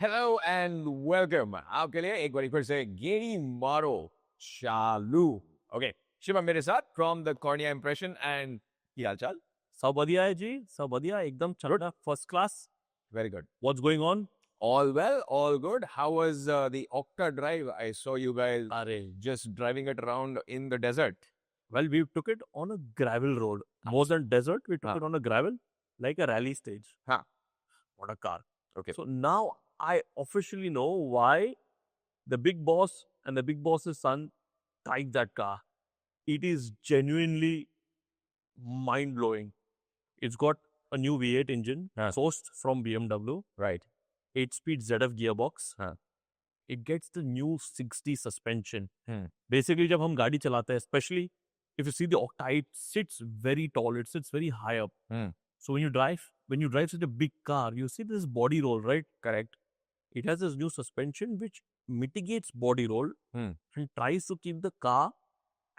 Hello and welcome आपके लिए एक बार फिर से गेड़ी मारो चालू ओके शिवा मेरे साथ from the cornea impression and की हाल चाल सब बढ़िया है जी, सब बढ़िया, एकदम चल रहा, first class. Very good What's going on? all well all good how was the Okta drive I saw you guys अरे, just driving it around in the desert well, we took it on a gravel road. More than desert, we took हाँ it on a gravel, like a rally stage. हाँ What a car. okay So now I officially know why the big boss and the big boss's son typed that car. It is genuinely mind blowing. It's got a new V8 engine sourced from BMW, right 8-speed ZF gearbox. हाँ It gets the new 6D suspension. Hmm. Basically, जब हम गाड़ी चलाते हैं, especially if you see the Octa, it sits very tall. It sits very high up. Hmm. So when you drive such a big car, you see this body roll, right? correct It has this new suspension which mitigates body roll Hmm. and tries to keep the car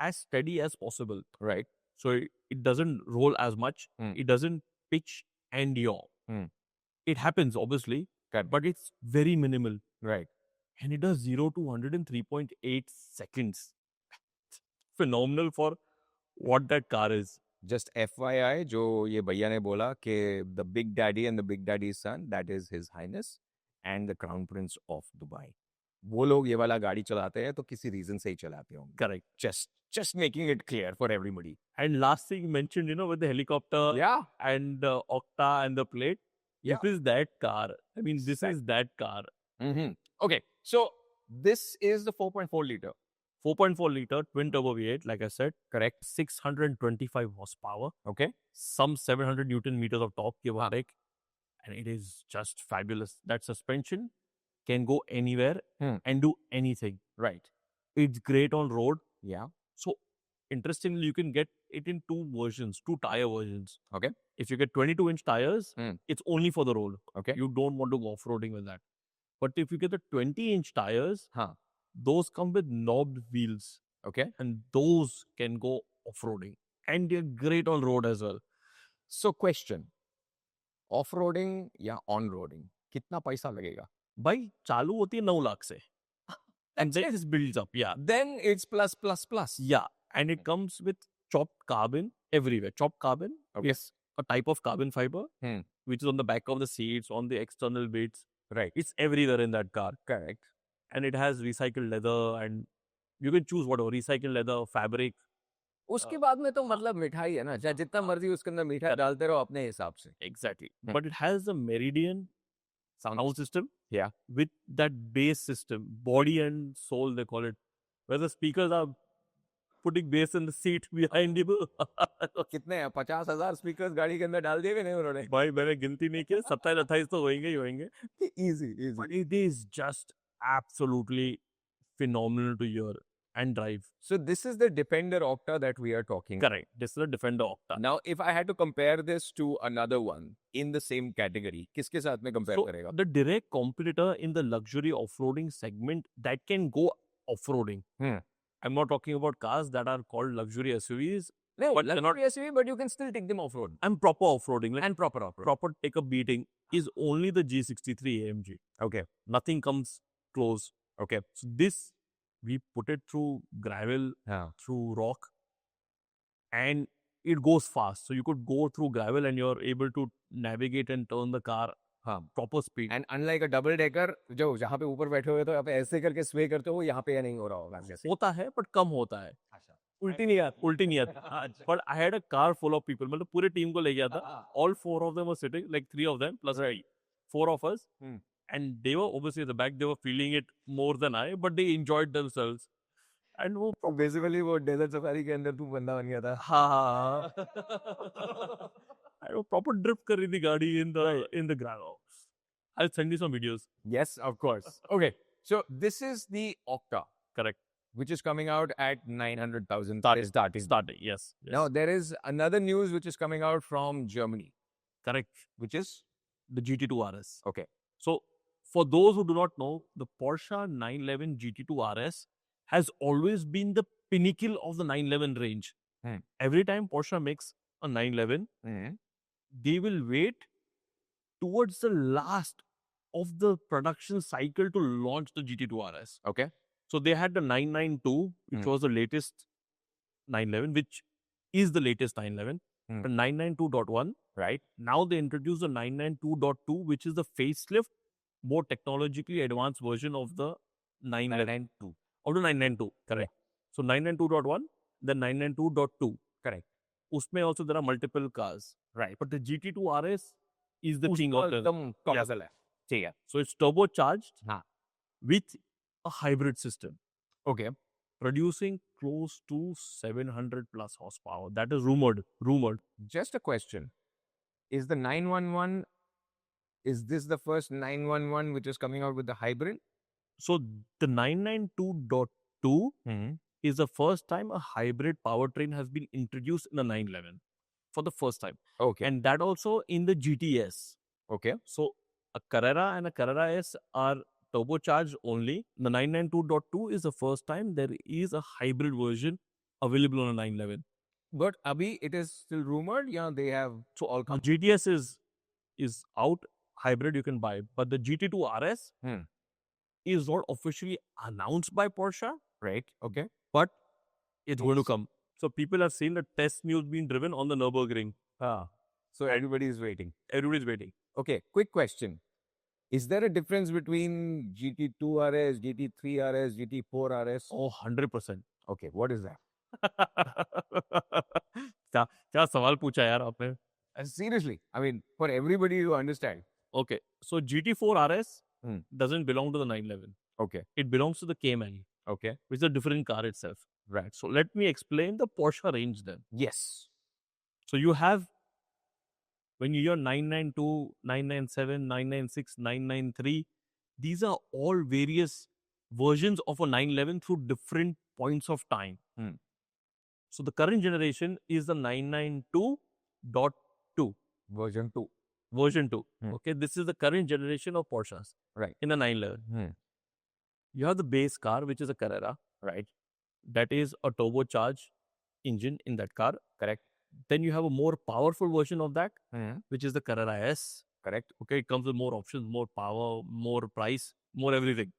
as steady as possible. right So it doesn't roll as much. Hmm. It doesn't pitch and yaw. Hmm. It happens, obviously, Correct. but it's very minimal. right And it does 0 to 100 in 3.8 seconds. Phenomenal for what that car is. just FYI जो ये भैया ने बोला कि the big daddy and the big daddy's son that is his highness and the crown prince of Dubai वो लोग ये वाला गाड़ी चलाते हैं तो किसी रीजन से ही चलाते होंगे Correct. just making it clear for everybody And last thing mentioned, with the helicopter yeah and the Octa and the plate, Yeah. this is that car. I mean, this Exact- is that car. okay so this is the 4.4 liter 4.4 liter twin turbo V8, like I said, correct 625 horsepower, okay some 700 Newton meters of torque, give or take. And it is just fabulous. That suspension can go anywhere and do anything. right It's great on road. yeah So, interestingly, you can get it in two versions, two tire versions. okay If you get 22-inch tires, it's only for the road. okay You don't want to go off-roading with that. But if you get the 20-inch tires, huh those come with knobbed wheels. okay And those can go off-roading. And they're great on road as well. so question off-roading या on-roading कितना पैसा लगेगा भाई चालू होती है 9 लाख से. And then it builds up. Yeah. then it's plus Yeah. And it comes with chopped carbon everywhere. Chopped carbon Okay. is a type of carbon fiber, which is on the back of the seats, on the external bits. right It's everywhere in that car. correct And it has recycled leather, and you can choose whatever, recycled leather, fabric. उसके बाद में तो मतलब मिठाई है ना चाहे जितना मर्जी उसके अंदर मीठा डालते रहो अपने हिसाब से Exactly. But it has the Meridian sound system. Yeah. With that bass system, body and soul, they call it, where the speakers are putting bass in the seat behind you. कितने हैं 50,000 स्पीकर्स गाड़ी के अंदर डाल दिए भी नहीं उन्होंने भाई मैंने गिनती नहीं की, 27-28 तो होंगे ही होंगे. easy But it is just absolutely phenomenal to hear and drive. so this is the Defender Octa that we are talking Correct. This is a Defender Octa. now if I had to compare this to another one in the same category किसके साथ में compare So करेगा the direct competitor in the luxury off-roading segment that can go off-roading. I'm not talking about cars that are called luxury SUVs. no But they're not- luxury SUV but you can still take them off-road I'm proper off-roading. Like and proper off-road proper take a beating is only the G63 AMG. okay Nothing comes close. okay So this, we put it through gravel, yeah through rock, and it goes fast. So you could go through gravel and you're able to navigate and turn the car हाँ proper speed. and unlike a double decker जो जहाँ पे ऊपर बैठे हुए तो यहाँ पे ऐसे करके sway करते हो यहाँ पे या नहीं हो रहा होगा जैसे होता है but कम होता है. उल्टी नहीं आती. But I had a car full of people. मतलब पूरे टीम को ले गया था. All 4 of them were sitting, like 3 of them plus 4 of us. And they were obviously at the back, they were feeling it more than I, but they enjoyed themselves. And वो basically वो desert safari के अंदर तू बंदा बन गया था हाँ and वो proper drift कर रही थी गाड़ी in the gravel. I'll send you some videos. yes of course okay so this is the Octa Correct. which is coming out at 900,000 Starting. Yes. now there is another news which is coming out from Germany Correct. which is The GT2 RS. okay So, for those who do not know, the Porsche 911 GT2 RS has always been the pinnacle of the 911 range. Every time Porsche makes a 911, they will wait towards the last of the production cycle to launch the GT2 RS. Okay. So they had the 992, which was the latest 911, which is the latest 911, the 992.1. Right. Now they introduced the 992.2, which is the facelift, more technologically advanced version of the 911. 992. Of the 992, correct. So 992.1, then 992.2. Correct. Usme also there are multiple cars. Right. But the GT2 RS is the king of the... एकदम top level है. ठीक है. So it's turbocharged हाँ. with a hybrid system, Okay. producing close to 700 plus horsepower. That is rumored. Just a question. Is the 911, is this the first 911 which is coming out with the hybrid? So the 992.2 is the first time a hybrid powertrain has been introduced in a 911 for the first time. Okay. And that also in the GTS. Okay. So a Carrera and a Carrera S are turbocharged only. The 992.2 is the first time there is a hybrid version available on a 911. But abhi it is still rumored. Yeah, they have So all the GTS is out, hybrid you can buy, but the GT2 RS is not officially announced by Porsche, right. Okay. but it's going to come. So people have seen the test news being driven on the Nürburgring. So everybody is waiting. Everybody's waiting. Okay. Quick question. Is there a difference between GT2 RS, GT3 RS, GT4 RS? Oh, 100%. Okay. What is that? क्या सवाल पूछा यार आपने? Seriously, I mean, for everybody to understand. Okay, so GT4 RS doesn't belong to the 911. Okay. It belongs to the Cayman. Okay. Which is a different car itself. Right. So let me explain the Porsche range then. Yes. So you have, when you hear 992, 997, 996, 993, these are all various versions of a 911 through different points of time. So the current generation is the 992.2. Version 2. Version 2. Okay, this is the current generation of Porsches. Right. In the 911. You have the base car, which is a Carrera. Right. That is a turbocharged engine in that car. Correct. Then you have a more powerful version of that, which is the Carrera S. Correct. Okay, it comes with more options, more power, more price, more everything.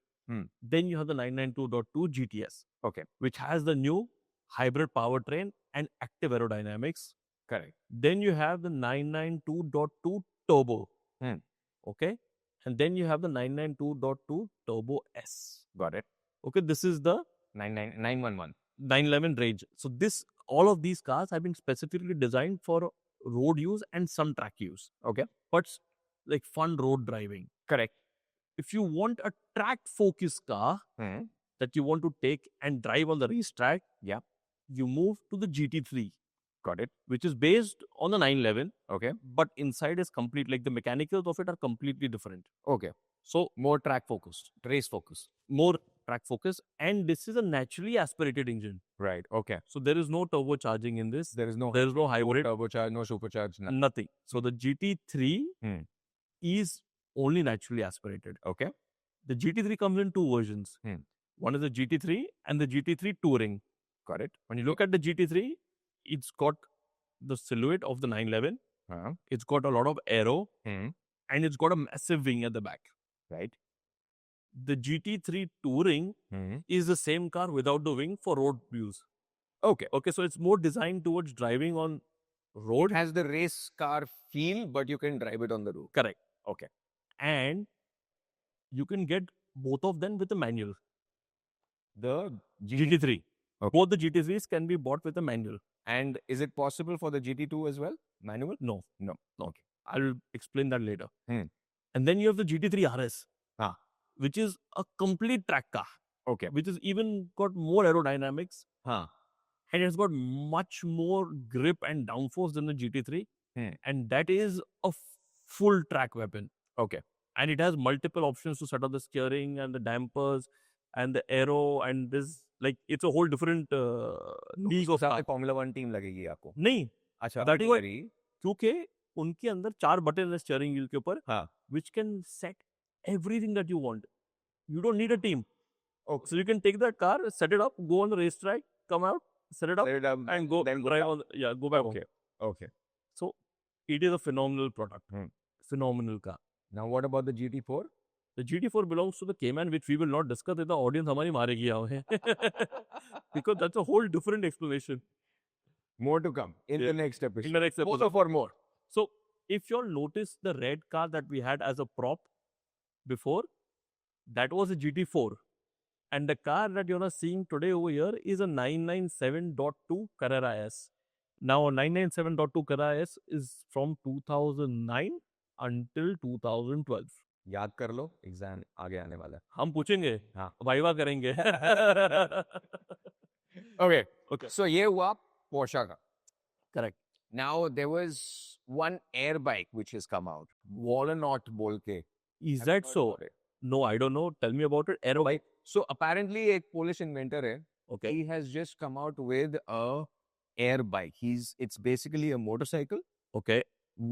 Then you have the 992.2 GTS. Okay. Which has the new hybrid powertrain and active aerodynamics. Correct. Then you have the 992.2 Turbo. Okay. And then you have the 992.2 Turbo S. Got it. Okay. This is the 911. 911 range. So all of these cars have been specifically designed for road use and some track use. Okay. But like fun road driving. Correct. If you want a track focused car that you want to take and drive on the racetrack, you move to the GT3. Got it. Which is based on the 911. Okay. But inside is complete, like the mechanicals of it are completely different. Okay. So more track focused, race focused. More track focused. And this is a naturally aspirated engine. Right. Okay. So there is no turbocharging in this. There is no hybrid. No turbocharge, no supercharge. Nothing. So the GT3 is only naturally aspirated. Okay. The GT3 comes in two versions. One is the GT3 and the GT3 Touring. Got it. When you look at the GT3, it's got the silhouette of the 911. It's got a lot of aero. And it's got a massive wing at the back. Right. The GT3 Touring is the same car without the wing for road use. Okay. Okay, so it's more designed towards driving on road. It has the race car feel, but you can drive it on the road. Correct. Okay. And you can get both of them with a manual. The GT3. Okay. Both the GT3s can be bought with a manual. And is it possible for the GT2 as well? Manual? No. Okay. I'll explain that later. And then you have the GT3 RS, which is a complete track car. Okay. Which is even got more aerodynamics. And it's got much more grip and downforce than the GT3. And that is a full track weapon. Okay. And it has multiple options to set up the steering and the dampers and the aero and this. Like, it's a whole different league of car. Formula 1 team लगेगी आपको? नहीं. अच्छा. That is why, क्योंकि उनके अंदर 4 button है steering wheel के ऊपर, which can set everything that you want. You don't need a team. Okay. So you can take that car, set it up, go on the racetrack, come out, set it up, and go. Then go back home. Okay. So it is a phenomenal product. Phenomenal car. Now what about the GT4? The GT4 belongs to the Cayman, which we will not discuss. The audience हमारी मारेगी हमें because that's a whole different explanation More to come in Yeah. the next episode. in the next episode. Also for more. So, if you all notice the red car that we had as a prop before, that was a GT4. And the car that you're seeing today over here is a 997.2 Carrera S. Now, a 997.2 Carrera S is from 2009 until 2012. याद कर लो exam आगे आने वाला हम पूछेंगे हाँ viva करेंगे है ओके Okay. सो ये हुआ पोर्शा का Correct. now there was one air bike which has come out Walnut बोल के Is Have you that heard so? about it? No, I don't know. Tell me about it. Aero bike. so apparently एक Polish inventor है Okay. he has just come out with a air bike it's basically a motorcycle Okay.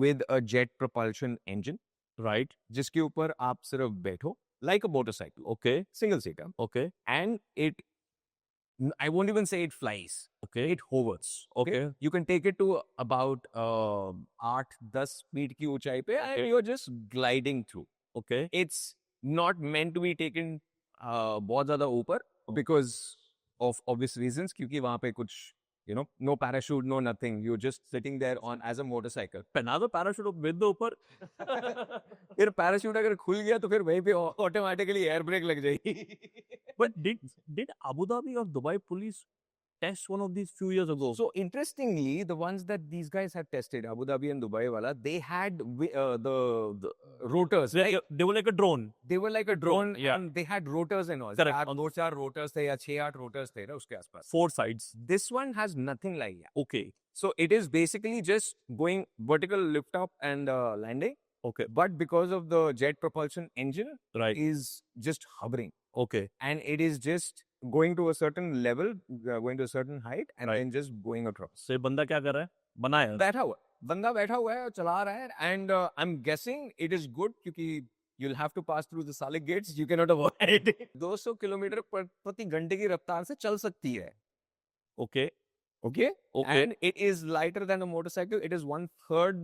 with a jet propulsion engine Right. जिसके ऊपर आप सिर्फ बैठो like a motorcycle Okay. single seater Okay. and I won't even say it flies Okay. it hovers Okay. you can take it to about 8-10 feet की ऊंचाई पे and Okay. you're just gliding through Okay. it's not meant to be taken बहुत ज्यादा ऊपर because of obvious reasons क्योंकि वहां पे कुछ no parachute no nothing you're just sitting there on as a motorcycle पहना दो पैराशूट बेच दो ऊपर फिर पैराशूट अगर खुल गया तो फिर वहीं पे ऑटोमेटिकली एयर ब्रेक लग जाएगी But did Abu Dhabi or Dubai police test one of these few years ago? So interestingly, the ones that these guys had tested, Abu Dhabi and Dubai wala, they had the rotors. They were like a drone. They were like a drone, yeah. and they had rotors and all. Correct. 4 rotors थे या 6-8 rotors थे ना उसके आसपास. 4 sides. This one has nothing like that. Okay. So it is basically just going vertical lift up and landing. Okay. But because of the jet propulsion engine, Right. is just hovering. Okay. And it is just going to a certain level, going to a certain height, and Right. then just going across. So ये बंदा क्या कर रहा है? बनाया. बैठा हुआ बंदा बैठा हुआ है और चला रहा है and I'm guessing it is good क्योंकि you'll have to pass through the Salik gates you cannot avoid it 200 kilometre प्रति घंटे की रफ्तार से चल सकती है Okay. okay Okay. and it is lighter than a motorcycle it is 1/3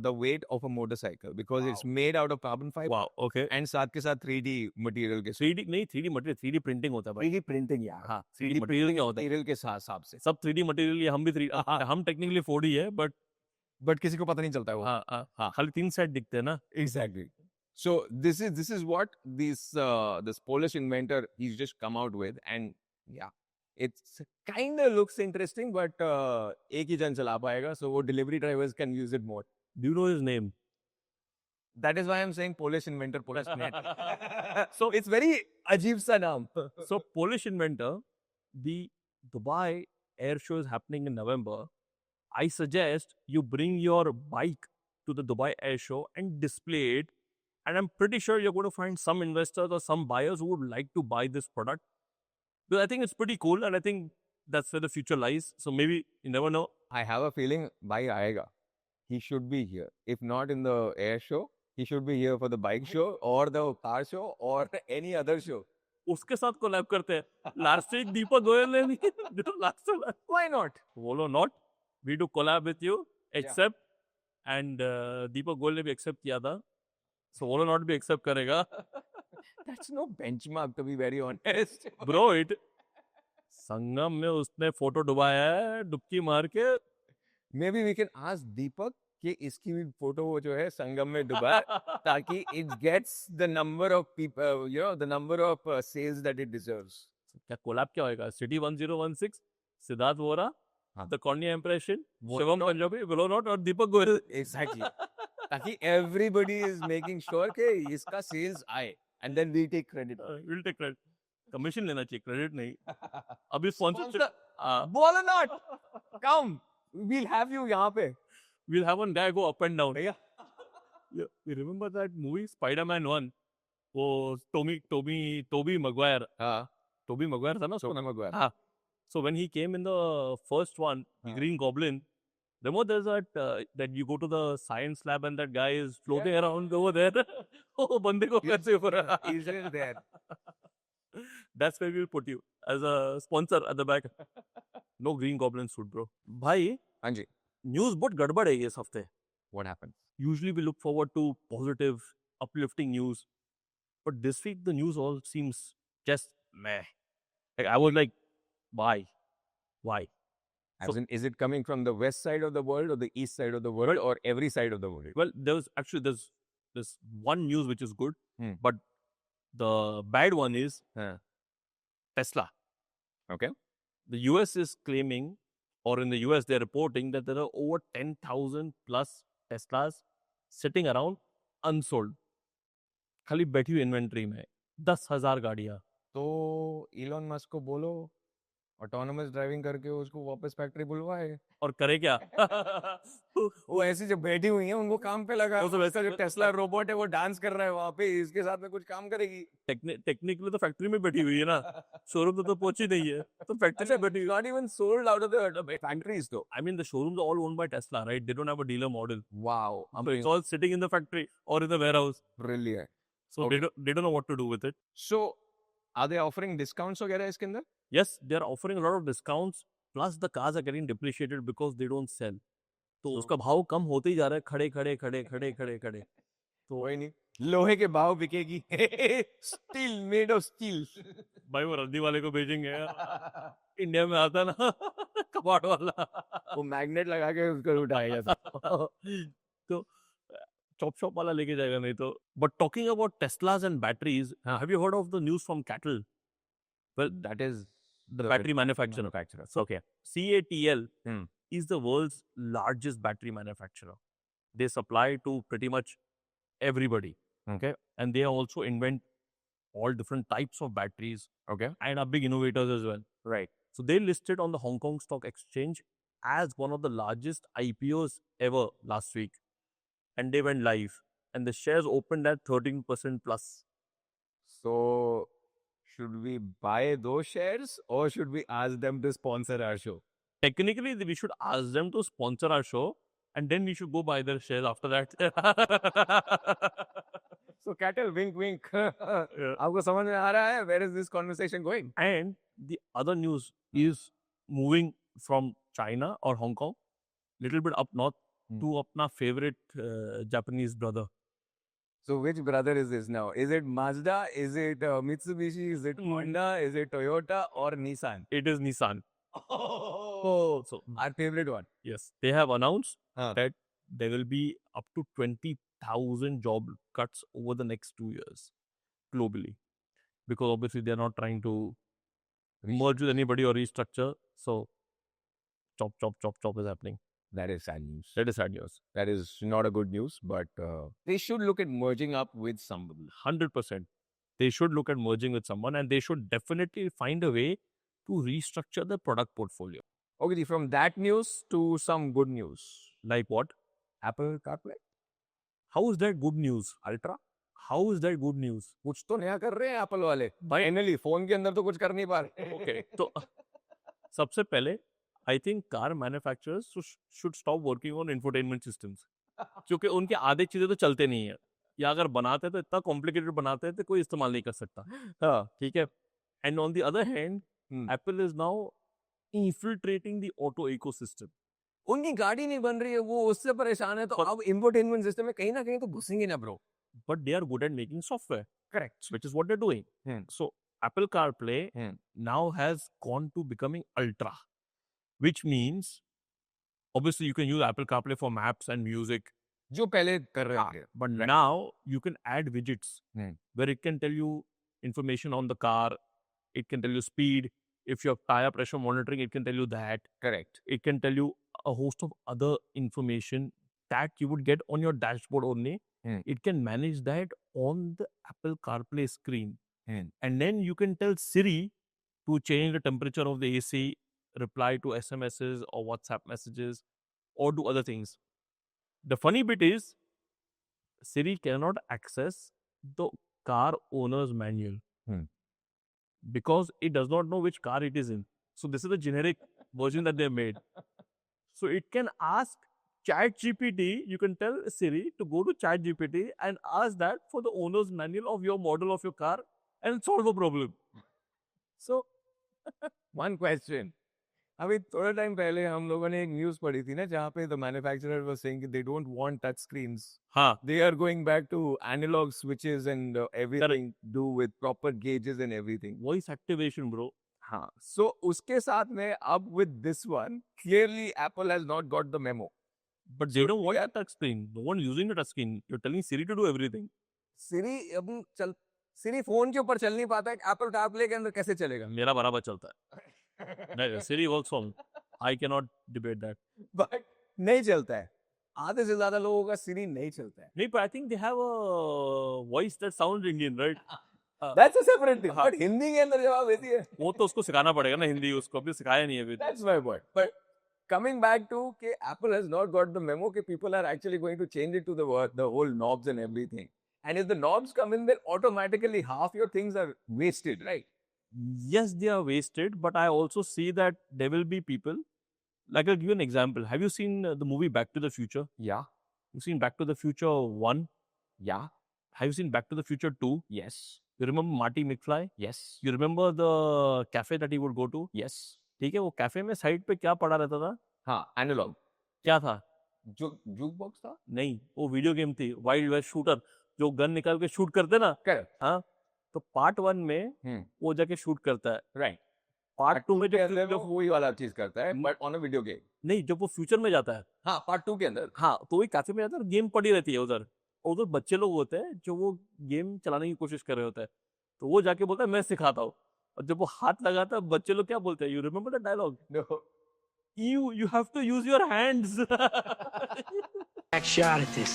the weight of a motorcycle because it's Wow. made out of carbon fiber Wow. Okay. and साथ के साथ 3D material के 3D नहीं 3D material 3D printing होता है भाई. 3D printing यार हाँ 3D मटेरियल क्या होता है? material के हिसाब से सब 3D मटेरियल हम भी 3D हम टेक्निकली 4D है बट but किसी को पता नहीं चलता है वो हाँ हाँ. खाली 3 साइड दिखते हैं ना. Exactly. So this is what this Polish inventor he's just come out with, and yeah, it's kind of looks interesting, but एक ही जन चला पाएगा, so वो delivery drivers can use it more. Do you know his name? That is why I'm saying Polish inventor, Polish man. So it's very अजीब सा नाम. So Polish inventor, the Dubai air show is happening in November. I suggest you bring your bike to the Dubai air show and display it. And I'm pretty sure you're going to find some investors or some buyers who would like to buy this product. Because I think it's pretty cool and I think that's where the future lies. So maybe you never know. I have a feeling भाई आएगा. He should be here. If not in the air show, he should be here for the bike show or the car show or any other show. उसके साथ collab करते हैं. Last week दीपक गोयल ने नहीं. Why not? बोलो not. We do collab with you. Accept. And दीपक गोयल ने भी accept किया था. So बोलो not भी accept करेगा. That's no benchmark to be very honest. Bro, it संगम में उसने फोटो डुबाया है डुबकी मार के. Maybe we can ask Deepak कि इसकी भी फोटो वो जो है संगम में डुबाए ताकि it gets the number of people, the number of sales that it deserves. क्या कोलैब क्या होएगा? सिटी 1016 सिद्धार्थ वोरा, हाँ. द कॉर्निया इंप्रेशन, वो शिवम तो- पंजाबी, बिलो नॉट और दीपक गोयल. Exactly. ताकि everybody is making sure कि इसका sales आए and then we take credit. Will take credit. Commission लेना चाहिए, क्रेडिट नहीं. अभी sponsorship Ball or not? Come, we'll have you यहाँ पे. we'll have one guy go up and down. भैया. You remember that movie Spider-Man 1? वो Tobey Maguire. हाँ. Tobey Maguire था ना उसको? Tobey Maguire. हाँ. So when he came in the first one, the हाँ. Green Goblin, remember there's that you go to the science lab and that guy is floating around over there. Oh, बंदे को कैसे ऊपर? He's just there. That's where we'll put you as a sponsor at the back. No Green Goblin suit, bro. भाई, हाँ जी. news बहुत गड़बड़ है इस हफ्ते. What happened? Usually we look forward to positive, uplifting news. But this week the news all seems just meh. Like I was like, why? As in, is it coming from the west side of the world or the east side of the world or every side of the world? Well, there's one news which is good, Hmm. but the bad one is Tesla. Okay. The US is claiming, or in the US they're reporting that there are over 10,000 plus Teslas sitting around unsold. खाली बैठी हुई inventory में 10,000 गाड़ियां. तो Elon Musk को बोलो autonomous driving करके उसको वापस फैक्ट्री बुलवाए. और करे क्या? वो ऐसी जो बैठी हुई है उनको काम पे लगा. वो तो वैसा जो टेस्ला रोबोट है वो डांस कर रहा है वहां पे, इसके साथ में कुछ काम करेगी. टेक्निकली तो फैक्ट्री में बैठी हुई है ना, शोरूम तो पहुंची नहीं है, तो फैक्ट्री से बैठी. Not even sold out of the factories though. I mean, the showrooms are all owned by Tesla, right? They don't have a dealer model. Wow, So it's all sitting in the factory or in the warehouse. brilliant. So Okay. they don't know what to do with it. So are they offering discounts वगैरह इसके अंदर? Yes, they're offering a lot of discounts. Plus the cars are getting depreciated because they don't sell. तो उसका भाव कम होते ही जा रहा है, खड़े. तो कोई नहीं, लोहे के भाव बिकेगी. Steel made of steel. भाई वो रद्दी वाले को भेजेंगे. इंडिया में आता ना कबाड़ वाला, वो मैग्नेट लगा के उसको उठाएगा. तो चॉप शॉप वाला लेके जाएगा नहीं तो. But talking about Teslas and batteries, have you heard of the news from CATL? Well, That is the battery manufacturer. So, Okay. CATL Hmm. is the world's largest battery manufacturer. They supply to pretty much everybody. Okay. And they also invent all different types of batteries Okay. and are big innovators as well. Right. So they listed on the Hong Kong Stock Exchange as one of the largest IPOs ever last week. And they went live. And the shares opened at 13% plus. So should we buy those shares or should we ask them to sponsor our show? Technically, we should ask them to sponsor our show and then we should go buy their shares after that. So Cattle, wink wink. Yeah. आपको समझ में आ रहा है? Where is this conversation going? And the other news is moving from China or Hong Kong, little bit up north to अपना favorite Japanese brother. So which brother is this now? Is it Mazda? Is it Mitsubishi? Is it Honda? Is it Toyota or Nissan? It is Nissan. Oh, So our favorite one. yes, they have announced Huh. that there will be up to 20,000 job cuts over the next 2 years globally, because obviously they are not trying to merge with anybody or restructure. So chop is happening. That is sad news. That is sad news. That is not a good news, but they should look at merging up with somebody. 100%. They should look at merging with someone and they should definitely find a way to restructure the product portfolio. Okay, from that news to some good news. Like what? Apple CarPlay How is that good news? Ultra. How is that good news? कुछ तो नया कर रहे हैं Apple वाले. भाई finally phone के अंदर तो कुछ कर नहीं पा रहे. okay, तो सबसे पहले I think car manufacturers should stop working on infotainment systems. क्योंकि उनके आधे चीजें तो चलते नहीं है, या अगर बनाते हैं तो इतना कॉम्प्लिकेटेड बनाते हैं तो कोई इस्तेमाल नहीं कर सकता. हाँ. ठीक है. And on the other hand, Apple is now infiltrating the auto ecosystem. उनकी गाड़ी नहीं बन रही है, वो उससे परेशान है, तो अब इंफोटेनमेंट सिस्टम में कहीं ना कहीं तो घुसेंगे ना bro. But they are good at making software, Correct. which is what they're doing. So Apple CarPlay now has gone to becoming Ultra, which means obviously you can use Apple CarPlay for maps and music, जो पहले कर रहे थे. but now you can add widgets Hmm. where it can tell you information on the car, it can tell you speed, if you have tire pressure monitoring, it can tell you that, Correct. it can tell you a host of other information that you would get on your dashboard only. It can manage that on the Apple CarPlay screen. And then you can tell Siri to change the temperature of the AC, reply to SMSs or WhatsApp messages, or do other things. The funny bit is, Siri cannot access the car owner's manual because it does not know which car it is in. So this is the generic version that they made. So it can ask ChatGPT, you can tell Siri to go to ChatGPT and ask that for the owner's manual of your model of your car and solve a problem. So One question. अभी थोड़ा time पहले हम लोगों ने एक news पढ़ी थी ना जहाँ पे the manufacturer was saying they don't want touch screens. हाँ, They are going back to analog switches and everything do with proper gauges and everything. voice activation, bro. हाँ, so उसके साथ में अब with this one, clearly Apple has not got the memo. But they don't want a touch screen. No one using the touch screen. You're telling Siri to do everything. Siri अब चल Siri phone के ऊपर चल नहीं पाता है, Apple CarPlay के अंदर कैसे चलेगा? मेरा बराबर चलता है. नहीं, Siri works for me. I cannot debate that. But नहीं चलता है. आधे से ज्यादा लोगों का Siri नहीं चलता है. नहीं, but I think they have a voice that sounds Indian, right? That's a separate thing. हाँ. But हिंदी के अंदर जवाब ऐसी है. वो तो उसको सिखाना पड़ेगा ना हिंदी, उसको अभी सिखाया नहीं है अभी. That's my point. But coming back to कि Apple has not got the memo कि people are actually going to change it to the whole knobs and everything. And if the knobs come in, then automatically half your things are wasted, right? Yes, they are wasted, but I also see that there will be people. Like I'll give you an example. Have you seen the movie Back to the Future? Yeah. You've seen Back to the Future 1? Yeah. Have you seen Back to the Future 2? Yes. You remember Marty McFly? Yes. You remember the cafe that he would go to? Yes. ठीक है, वो cafe में side पे क्या पड़ा रहता था? हाँ, analog. क्या था? जुक बॉक्स था? नहीं, वो वीडियो गेम थी, वाइल्ड वेस्ट शूटर, जो गन निकाल के शूट करते ना. Correct. हाँ, तो पार्ट 1 में वो जाके शूट करता है. Right. पार्ट 2 में के अंदर जो वो वही वाला चीज करता है, but on a video game. नहीं, जब वो फ्यूचर में जाता है. हाँ, पार्ट 2 के अंदर. हाँ, तो वही कैफे में जाता है, गेम पड़ी रहती है उधर. उधर बच्चे लोग होते हैं जो वो गेम चलाने की कोशिश कर रहे होते हैं, तो वो जाके बोलता है मैं सिखाता हूँ. और जब वो हाथ लगाता है, बच्चे लोग क्या बोलते हैं? You remember the dialogue? No. You have to use your hands. Back shot at this.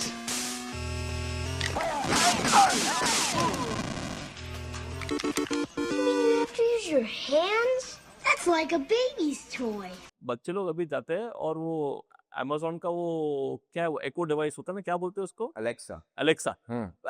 You mean you have to use your hands? That's like a baby's toy. बच्चे लोग अभी जाते हैं और वो Amazon का वो क्या है, वो एको डिवाइस होता है ना, क्या बोलते हैं उसको? Alexa. अलेक्सा.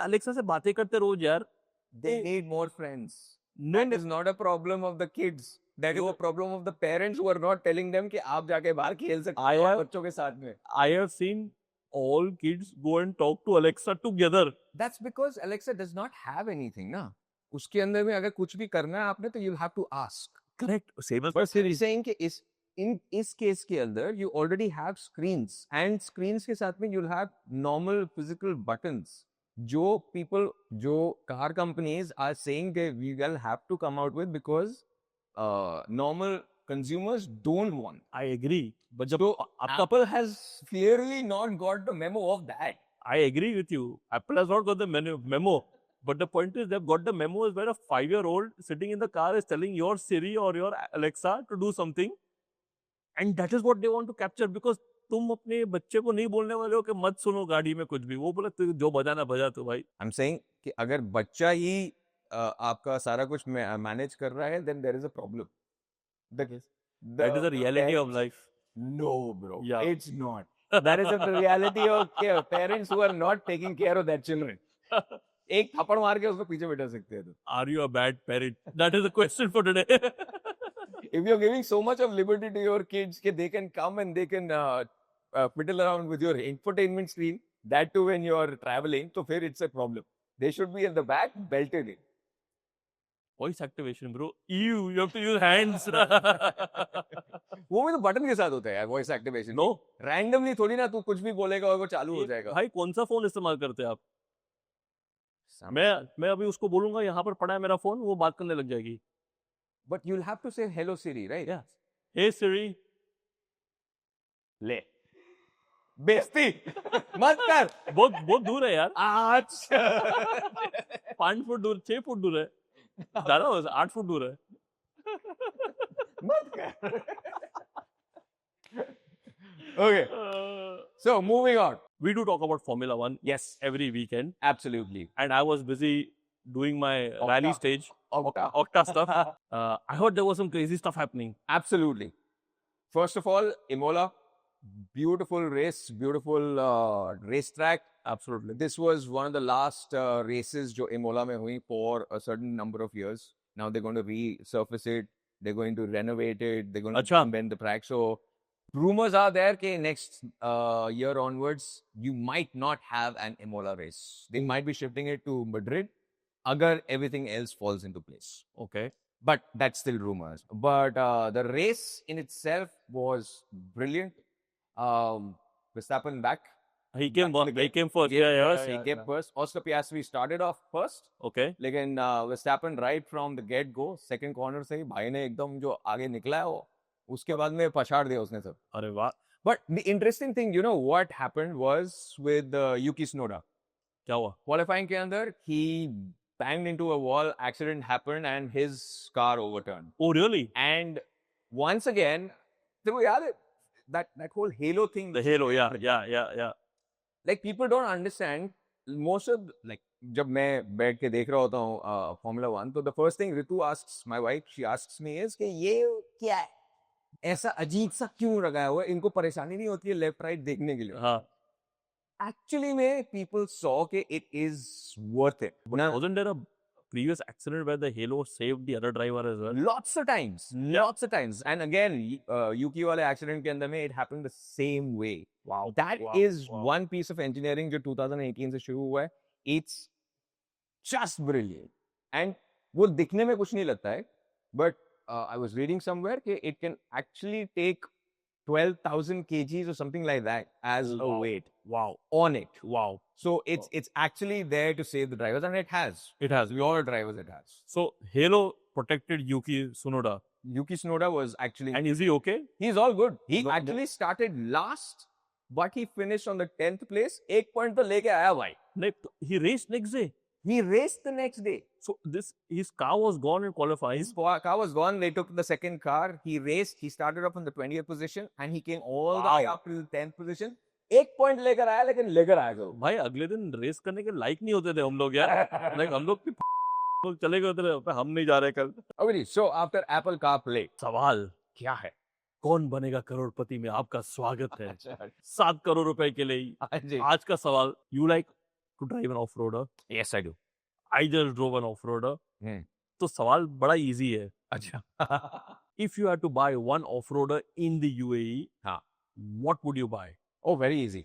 अलेक्सा से बातें करते रोज यार. They need more friends. No, That is not a problem of the kids. That is a problem of the parents who are not telling them कि आप जाके बाहर खेल सकते I हो have- बच्चों के साथ में. I have seen all kids go and talk to Alexa together. That's because Alexa does not have anything ना. उसके अंदर में अगर कुछ भी करना है आपने तो you'll have to ask. Correct. Same as But he's saying कि इस केस के अंदर you already have screens and screens के साथ में you'll have normal physical buttons जो car companies are saying that we will have to come out with because normal consumers don't want. I agree. But जब So आपका Apple has clearly not got the memo of that. I agree with you. Apple has not got the memo. But the point is, they've got the memo is where a 5-year-old sitting in the car is telling your Siri or your Alexa to do something. And that is what they want to capture because तुम अपने बच्चे को नहीं बोलने वाले हो कि मत सुनो गाड़ी में कुछ भी. वो बोला तू जो बजाना बजा तो भाई. I'm saying कि अगर बच्चा ही आपका सारा कुछ मैनेज कर रहा है then there is a problem. That is the reality of life. No, bro. Yeah. It's not. That is the reality of parents who are not taking care of their children. एक थप्पड़ मार के उसको पीछे बैठा सकते हैं तो. Are you a bad parent? That is the question for today. If you're giving so much of liberty to your kids that they can come and they can fiddle around with your infotainment screen, that too when you're traveling, तो फिर it's a problem. They should be in the back, belted in. Voice activation, bro. You have to use hands. वो भी तो button के साथ होता है यार वॉइस एक्टिवेशन. No. रैंडमली थोड़ी ना तू कुछ भी बोलेगा और वो चालू हो जाएगा. भाई कौन सा फोन इस्तेमाल करते हैं आप? मैं अभी उसको बोलूंगा यहाँ पर पड़ा है मेरा फोन, वो बात करने लग जाएगी. But you'll have to say hello Siri, right? Yeah. Hey Siri. ले बेइज्जती मत कर. बहुत दूर है यार. आज 5 फुट दूर, 6 फुट दूर है. ज्यादा हो 8 फुट दूर है. मत कर. Okay, so moving on. We do talk about Formula 1 Yes, every weekend, absolutely. and I was busy doing my rally stage, Octa. Octa stuff. I heard there was some crazy stuff happening. Absolutely. First of all, Imola, beautiful race, beautiful racetrack. Absolutely. This was one of the last races जो Imola में हुई for a certain number of years. Now they're going to resurface it. They're going to renovate it. They're going to Acha. amend the track. So rumors are there that next year onwards, you might not have an Imola race. They might be shifting it to Madrid, agar everything else falls into place. Okay. but that's still rumors. But the race in itself was brilliant. Verstappen back. He came Back in the he game. came first. He came Yeah, first. He came first. Oscar Piastri started off first. Okay. लेकिन Verstappen right from the get go second corner से ही भाई ने एकदम जो आगे निकला है वो उसके बाद में पछाड़ दिया उसने सब. अरे वाह. But the interesting thing, you know what happened was with Yuki Tsunoda. क्या हुआ? Qualifying के अंदर he banged into a wall, accident happened and his car overturned. Oh really? And once again, देखो याद है that whole halo thing. The halo. Yeah. Like people don't understand most of like जब मैं बैठ के देख रहा होता हूँ Formula 1 तो the first thing Ritu asks my wife, she asks me is कि ये क्या है, ऐसा अजीब सा क्यों लगाया हुआ है, इनको परेशानी नहीं होती है लेफ्ट राइट देखने के लिए. हाँ. Actually में people saw कि it is worth it. Now, Wasn't there a previous accident where the halo saved the other driver as well? lots of times, and again Yuki वाले accident के अंदर में it happened the same way. Wow. That Wow. is Wow. one piece of engineering जो 2018 से शुरू हुआ है. It's just brilliant. And वो दिखने में कुछ नहीं लगता है, but I was reading somewhere कि it can actually take 12,000 kgs or something like that as a Wow. weight Wow. on it. Wow. So it's actually there to save the drivers, and it has. It has. Your drivers, it has. So halo protected Yuki Tsunoda. Yuki Tsunoda was actually. And is he okay? He's all good. He No, actually started last, but he finished on the 10th place. एक point तो लेके आया भाई. He raced next day. He raced the next day. So his car was gone in qualifying. His car was gone. They took the second car. He raced. He started off in the 20th position, and he came all the way up to the 10th position. एक point लेकर आया, लेकिन लेकर आया जो. भाई अगले दिन रेस करने के लायक नहीं होते थे हम लोग यार. Like हम लोग भी लोग चले गए थे, हम नहीं जा रहे कल. Okay, so after Apple CarPlay, सवाल क्या है? कौन बनेगा करोड़पति में आपका स्वागत है. 7 करोड़ रुपए के लिए आज का सवाल. You like to drive an off-roader? Yes, I do. I just drove an off-roader. Hmm. तो सवाल बड़ा इजी है. अच्छा. If you had to buy one off-roader in the UAE, हाँ. what would you buy? Oh, very easy.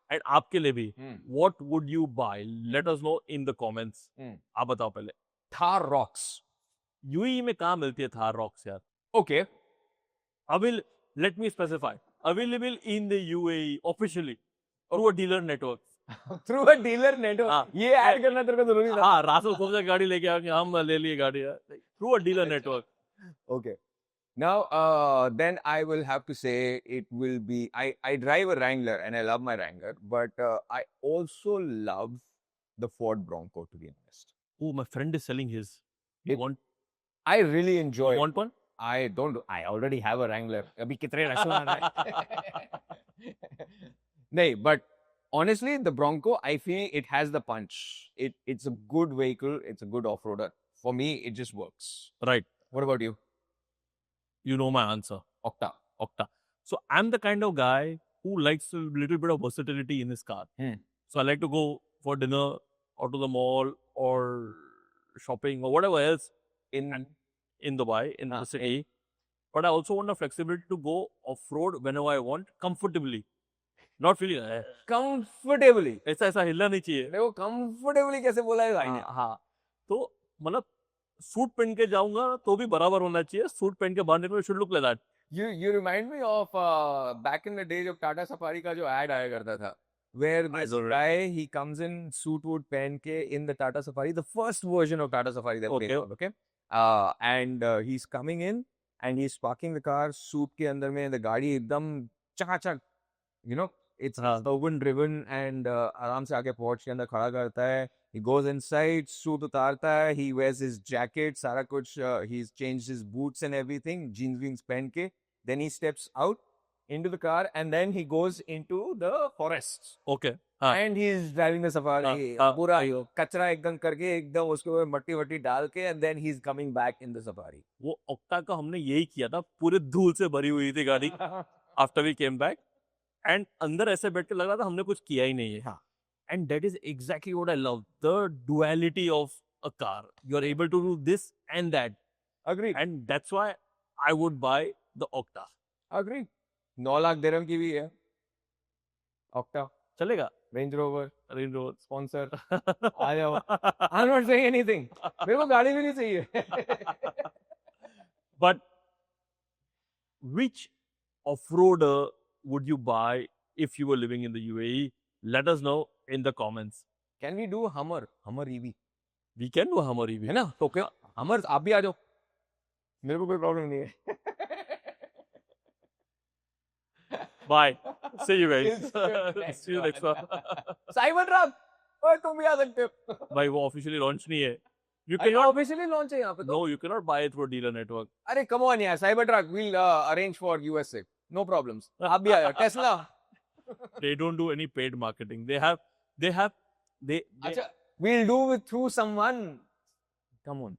And आपके लिए भी, what would you buy? Let us know in the comments. आप बताओ पहले. Thar Rocks. UAE में कहाँ मिलती है Thar Rocks यार? Okay. Let me specify. Available in the UAE officially through a dealer network. Through a dealer network. हाँ. ये ऐड करना तेरे को जरूरी था. हाँ, रासुल कौन सा गाड़ी लेके आके हम ले लिए गाड़ी यार. Through a dealer network. Okay. Now, then I will have to say it will be. I drive a Wrangler and I love my Wrangler, but I also love the Ford Bronco, to be honest. Oh, my friend is selling his. You want? I really enjoy You it. want one? I don't. I already have a Wrangler. अभी कितने restaurant हैं? नहीं, but honestly, the Bronco, I feel it has the punch. It's a good vehicle. It's a good off-roader. For me, it just works. Right. What about you? You know my answer. Octa. So I'm the kind of guy who likes a little bit of versatility in his car. So I like to go for dinner or to the mall or shopping or whatever else in Dubai, in the city. But I also want the flexibility to go off-road whenever I want, comfortably. Not feeling Comfortably. ऐसा हिलना नहीं चाहिए. देखो comfortably कैसे बोला है भाई ने? हाँ. तो मतलब सूट पहन के जाऊंगा तो भी बराबर होना चाहिए. सूट पहन के बाहर निकलो, should look like that. You remind me of back in the day जब Tata Safari का जो ad आया करता था, where this guy he comes in suit wood पहन के in the Tata Safari, the first version of Tata Safari that came out, okay? And he's coming in and he's parking the car, suit के अंदर में the गाड़ी एकदम चकाचक, you know, it's urban driven and आराम से आके porch के अंदर खड़ा करता है. He goes inside, suit उतारता है, he wears his jacket, सारा कुछ, he's changed his boots and everything, jeans पहन के, then he steps out into the car and then he goes into the forest. Okay. And he's driving the Safari, पूरा कचरा एकदम करके एकदम उसके ऊपर मट्टी वट्टी डाल के and then he's coming back in the Safari. वो ओक्टा का हमने यही किया था, पूरे धूल से भरी हुई थी गाड़ी. After we came back and अंदर ऐसे बैठ के लग रहा था हमने कुछ किया ही नहीं है. And that is exactly what I love, the duality of a car. You are able to do this and that. Agreed. And that's why I would buy the Octa. Agreed. 9 lakh दिरहम की भी है. Octa. चलेगा? Range Rover. Range Rover. Sponsor. आ जाओ. I'm not saying anything. मेरे को गाड़ी भी नहीं चाहिए. But which off-roader would you buy if you were living in the UAE? Let us know in the comments. Can we do Hummer EV? We can do Hummer EV. है ना? तो क्या Hummer आप भी आ जाओ. मेरे को कोई प्रॉब्लम नहीं है. Bye. See you guys. See you next one. Cyber truck. ओए तुम भी आ सकते हो. भाई वो officially launch नहीं है. You अरे cannot. ऑफिशियली लॉन्च है यहाँ पे तो. No, you cannot buy it through a dealer network. अरे कम ऑन यार, cyber truck we'll arrange for USA. No problems. आप भी आ जाओ. Tesla. They don't do any paid marketing. They अच्छा, we'll do it through someone. Come on.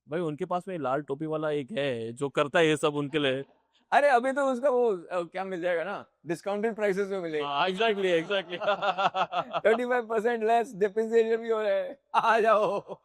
भाई उनके पास में लाल टोपी वाला एक है जो करता है ये सब उनके लिए. अरे अभी तो उसका वो क्या मिल जाएगा ना, डिस्काउंटेड प्राइसेस में मिलेगा. Exactly. 35% लेस, डिफरेंशिएशन भी हो रहा है. आ जाओ.